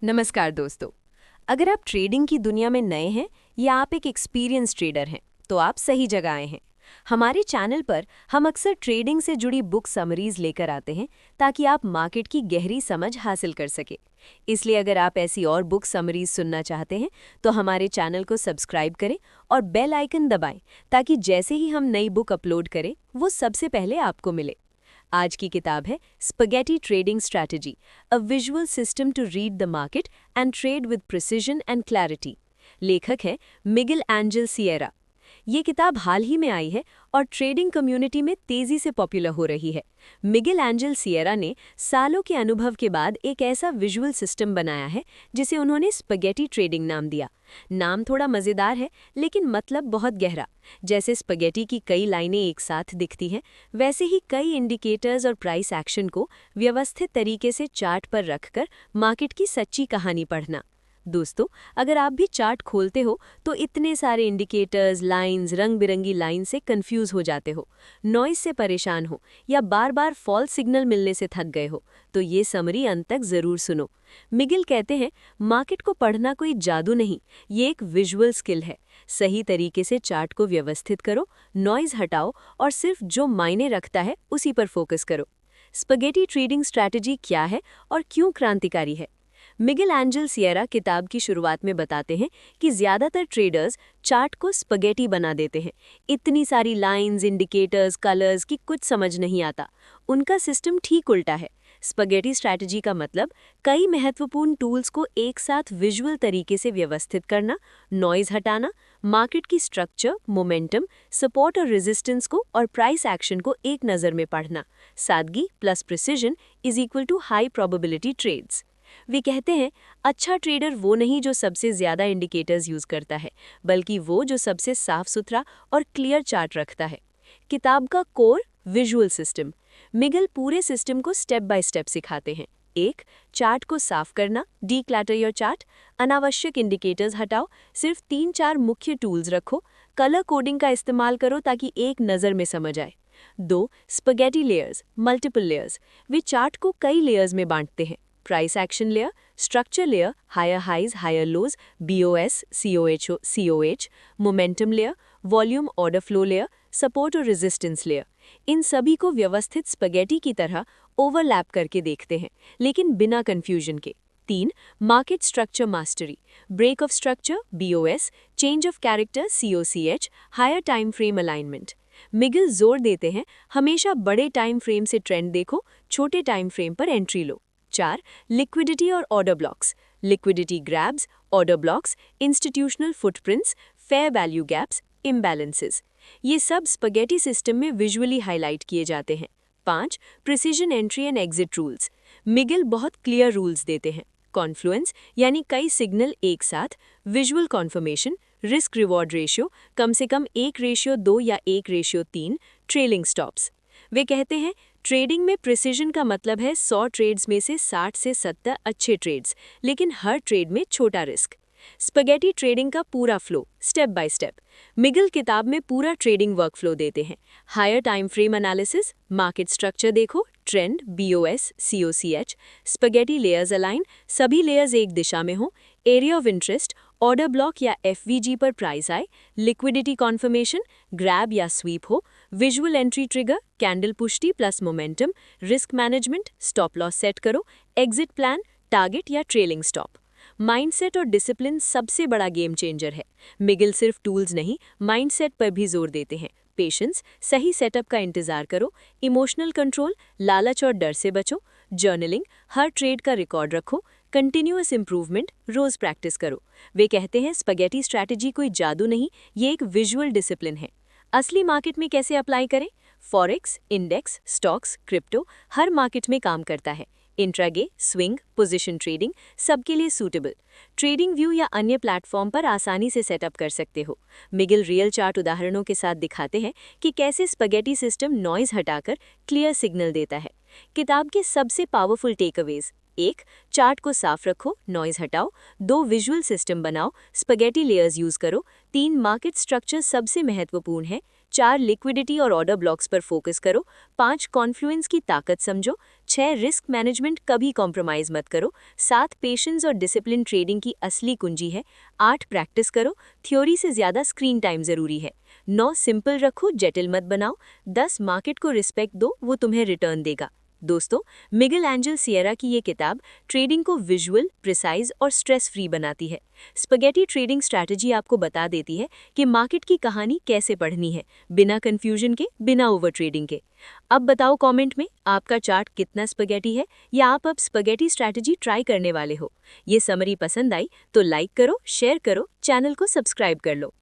नमस्कार दोस्तों। अगर आप ट्रेडिंग की दुनिया में नए हैं या आप एक एक्सपीरियंस ट्रेडर हैं तो आप सही जगह आए हैं। हमारे चैनल पर हम अक्सर ट्रेडिंग से जुड़ी बुक समरीज लेकर आते हैं ताकि आप मार्केट की गहरी समझ हासिल कर सके। इसलिए अगर आप ऐसी और बुक समरीज सुनना चाहते हैं तो हमारे चैनल को सब्सक्राइब करें और बेल आइकन दबाएं ताकि जैसे ही हम नई बुक अपलोड करें वो सबसे पहले आपको मिले। आज की किताब है spaghetti trading strategy, a visual system to read the market and trade with precision and clarity. लेखक है मिगेल एंजल सिएरा। ये किताब हाल ही में आई है और ट्रेडिंग कम्युनिटी में तेजी से पॉपुलर हो रही है। मिगेल एंजल सिएरा ने सालों के अनुभव के बाद एक ऐसा विजुअल सिस्टम बनाया है जिसे उन्होंने स्पगेटी ट्रेडिंग नाम दिया। नाम थोड़ा मज़ेदार है लेकिन मतलब बहुत गहरा। जैसे स्पगेटी की कई लाइनें एक साथ दिखती हैं, वैसे ही कई इंडिकेटर्स और प्राइस एक्शन को व्यवस्थित तरीके से चार्ट पर रखकर मार्केट की सच्ची कहानी पढ़ना। दोस्तों, अगर आप भी चार्ट खोलते हो तो इतने सारे इंडिकेटर्स, लाइंस, रंग बिरंगी लाइन से कंफ्यूज हो जाते हो, नॉइज से परेशान हो या बार बार फॉल्स सिग्नल मिलने से थक गए हो, तो ये समरी अंत तक जरूर सुनो। मिगेल कहते हैं, मार्केट को पढ़ना कोई जादू नहीं, ये एक विजुअल स्किल है। सही तरीके से चार्ट को व्यवस्थित करो, नॉइज हटाओ और सिर्फ जो मायने रखता है उसी पर फोकस करो। स्पगेटी ट्रेडिंग स्ट्रैटेजी क्या है और क्यों क्रांतिकारी है? मिगेल एंजल सिएरा किताब की शुरुआत में बताते हैं कि ज़्यादातर ट्रेडर्स चार्ट को स्पगेटी बना देते हैं। इतनी सारी लाइंस, इंडिकेटर्स, कलर्स की कुछ समझ नहीं आता। उनका सिस्टम ठीक उल्टा है। स्पगेटी स्ट्रैटेजी का मतलब कई महत्वपूर्ण टूल्स को एक साथ विजुअल तरीके से व्यवस्थित करना, नॉइज हटाना, मार्केट की स्ट्रक्चर, मोमेंटम, सपोर्ट और रेजिस्टेंस को और प्राइस एक्शन को एक नज़र में पढ़ना। सादगी plus precision is equal to high probability trades. वे कहते हैं, अच्छा ट्रेडर वो नहीं जो सबसे ज़्यादा इंडिकेटर्स यूज़ करता है, बल्कि वो जो सबसे साफ सुथरा और क्लियर चार्ट रखता है। किताब का कोर विजुअल सिस्टम। मिगेल पूरे सिस्टम को स्टेप बाय स्टेप सिखाते हैं। 1. चार्ट को साफ करना, डीक्लटर योर चार्ट। अनावश्यक इंडिकेटर्स हटाओ, सिर्फ 3-4 मुख्य टूल्स रखो। कलर कोडिंग का इस्तेमाल करो ताकि एक नज़र में समझ आए। 2. Spaghetti layers, multiple layers. वे चार्ट को कई लेयर्स में बांटते हैं। Price action layer, structure layer, higher highs higher lows, BOS, COH, momentum layer, volume order flow layer, support और रेजिस्टेंस लेयर। इन सभी को व्यवस्थित स्पगेटी की तरह ओवरलैप करके देखते हैं, लेकिन बिना कंफ्यूजन के। 3. Market structure mastery, break of structure, BOS, change of character, COCH, higher time frame alignment. Miguel जोर देते हैं, हमेशा बड़े टाइम फ्रेम से ट्रेंड देखो, छोटे टाइम फ्रेम पर एंट्री लो। 4. लिक्विडिटी और order blocks, liquidity grabs, order blocks, institutional footprints, fair value gaps, imbalances. ये सब स्पगेटी सिस्टम में विजुअली हाईलाइट किए जाते हैं। 5. Precision entry and exit rules. Miguel बहुत क्लियर रूल्स देते हैं। कॉन्फ्लुएंस यानी कई सिग्नल एक साथ, visual confirmation, risk reward ratio कम से कम 1:2 या 1:3, ट्रेलिंग स्टॉप्स। वे कहते हैं, ट्रेडिंग में प्रिसिजन का मतलब है 100 ट्रेड्स में से 60 से 70 अच्छे ट्रेड्स, लेकिन हर ट्रेड में छोटा रिस्क। स्पगेटी ट्रेडिंग का पूरा flow, step by step. Miguel किताब में पूरा ट्रेडिंग वर्कफ्लो देते हैं। Higher time frame analysis, market structure देखो, trend, BOS, COCH, spaghetti layers align, सभी लेयर्स एक दिशा में हो, area of interest, order block या FVG पर प्राइस आए, लिक्विडिटी कॉन्फर्मेशन, ग्रैब या स्वीप हो, विजुअल एंट्री ट्रिगर, कैंडल पुष्टि plus momentum, risk management, stop loss set करो, एग्जिट प्लान, टारगेट या ट्रेलिंग स्टॉप। माइंडसेट और डिसिप्लिन सबसे बड़ा गेम चेंजर है। मिगेल सिर्फ टूल्स नहीं, माइंडसेट पर भी जोर देते हैं। पेशेंस, सही सेटअप का इंतजार करो, इमोशनल कंट्रोल, लालच और डर से बचो, जर्नलिंग, हर ट्रेड का रिकॉर्ड रखो, कंटिन्यूअस इंप्रूवमेंट, रोज प्रैक्टिस करो। वे कहते हैं, स्पगेटी स्ट्रैटेजी कोई जादू नहीं, ये एक विजुअल डिसिप्लिन है। असली मार्केट में कैसे अप्लाई करें? फॉरेक्स, इंडेक्स, स्टॉक्स, क्रिप्टो हर मार्केट में काम करता है। इंट्राडे, स्विंग, पोजीशन ट्रेडिंग सबके लिए सूटेबल। ट्रेडिंग व्यू या अन्य प्लेटफॉर्म पर आसानी से सेटअप कर सकते हो। मिगेल रियल चार्ट उदाहरणों के साथ दिखाते हैं कि कैसे स्पगेटी सिस्टम नॉइज हटाकर क्लियर सिग्नल देता है। किताब के सबसे पावरफुल टेकअवेज: 1. चार्ट को साफ रखो, नॉइज हटाओ। 2. विजुअल सिस्टम बनाओ, स्पगेटी लेयर्स यूज करो। 3. मार्केट स्ट्रक्चर सबसे महत्वपूर्ण है। 4 लिक्विडिटी और ऑर्डर ब्लॉक्स पर फोकस करो, 5 कॉन्फ्लुएंस की ताकत समझो, 6 रिस्क मैनेजमेंट कभी कॉम्प्रोमाइज मत करो, 7 पेशेंस और डिसिप्लिन ट्रेडिंग की असली कुंजी है, 8 प्रैक्टिस करो, थ्योरी से ज़्यादा स्क्रीन टाइम ज़रूरी है, 9 सिंपल रखो, जटिल मत बनाओ, 10 मार्केट को रिस्पेक्ट दो, वो तुम्हें रिटर्न देगा। दोस्तों, मिगेल एंजल सियरा की ये किताब ट्रेडिंग को विजुअल, प्रिसाइज और स्ट्रेस फ्री बनाती है। स्पगेटी ट्रेडिंग स्ट्रैटेजी आपको बता देती है कि मार्केट की कहानी कैसे पढ़नी है, बिना कंफ्यूजन के, बिना ओवर ट्रेडिंग के। अब बताओ कमेंट में आपका चार्ट कितना स्पगेटी है, या आप अब स्पगेटी स्ट्रैटेजी ट्राई करने वाले हो। ये समरी पसंद आई तो लाइक करो, शेयर करो, चैनल को सब्सक्राइब कर लो।